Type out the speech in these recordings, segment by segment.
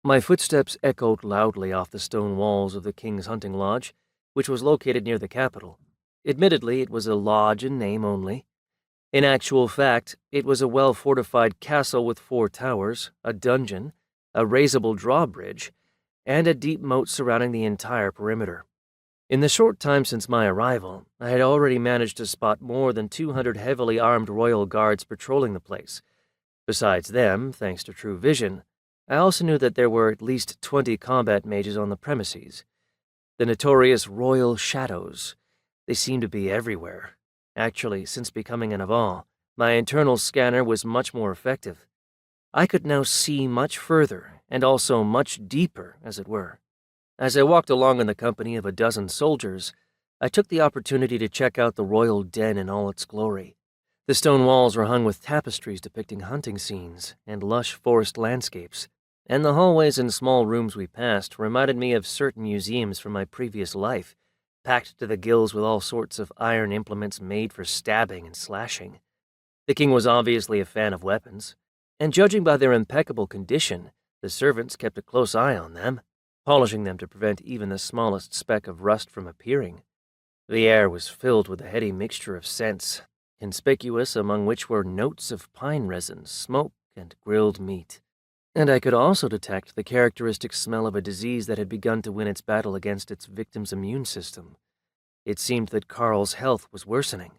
My footsteps echoed loudly off the stone walls of the king's hunting lodge, which was located near the capital. Admittedly, it was a lodge in name only. In actual fact, it was a well-fortified castle with 4 towers, a dungeon, a raisable drawbridge, and a deep moat surrounding the entire perimeter. In the short time since my arrival, I had already managed to spot more than 200 heavily armed royal guards patrolling the place. Besides them, thanks to true vision, I also knew that there were at least 20 combat mages on the premises. The notorious Royal Shadows. They seemed to be everywhere. Actually, since becoming an Aval, my internal scanner was much more effective. I could now see much further, and also much deeper, as it were. As I walked along in the company of a dozen soldiers, I took the opportunity to check out the royal den in all its glory. The stone walls were hung with tapestries depicting hunting scenes and lush forest landscapes, and the hallways and small rooms we passed reminded me of certain museums from my previous life, packed to the gills with all sorts of iron implements made for stabbing and slashing. The king was obviously a fan of weapons, and judging by their impeccable condition, the servants kept a close eye on them, polishing them to prevent even the smallest speck of rust from appearing. The air was filled with a heady mixture of scents, conspicuous among which were notes of pine resin, smoke, and grilled meat. And I could also detect the characteristic smell of a disease that had begun to win its battle against its victim's immune system. It seemed that Carl's health was worsening.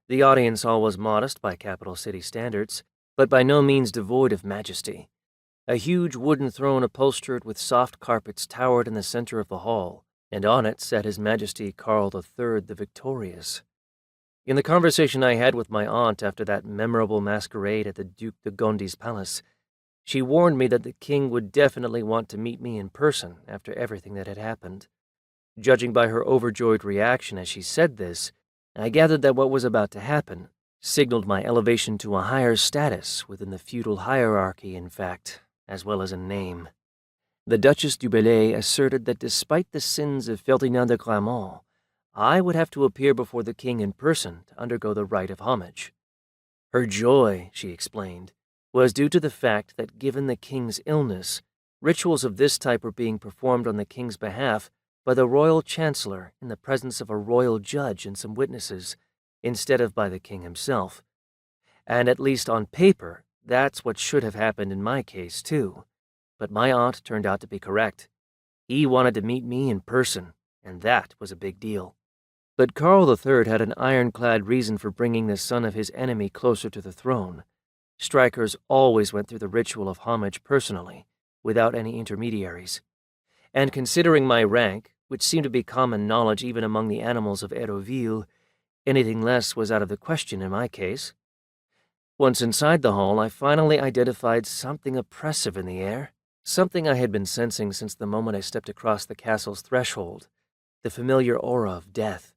The audience hall was modest by capital city standards, but by no means devoid of majesty. A huge wooden throne upholstered with soft carpets towered in the center of the hall, and on it sat His Majesty Carl III the Victorious. In the conversation I had with my aunt after that memorable masquerade at the Duke de Gondi's palace, she warned me that the king would definitely want to meet me in person after everything that had happened. Judging by her overjoyed reaction as she said this, I gathered that what was about to happen signaled my elevation to a higher status within the feudal hierarchy, in fact, as well as a name. The Duchess du Bellay asserted that despite the sins of Ferdinand de Clairmont, I would have to appear before the king in person to undergo the rite of homage. Her joy, she explained, was due to the fact that given the king's illness, rituals of this type were being performed on the king's behalf by the royal chancellor in the presence of a royal judge and some witnesses, instead of by the king himself. And at least on paper, that's what should have happened in my case, too. But my aunt turned out to be correct. He wanted to meet me in person, and that was a big deal. But Carl III had an ironclad reason for bringing the son of his enemy closer to the throne. Strikers always went through the ritual of homage personally, without any intermediaries. And considering my rank, which seemed to be common knowledge even among the animals of Hérouville, anything less was out of the question in my case. Once inside the hall, I finally identified something oppressive in the air, something I had been sensing since the moment I stepped across the castle's threshold, the familiar aura of death.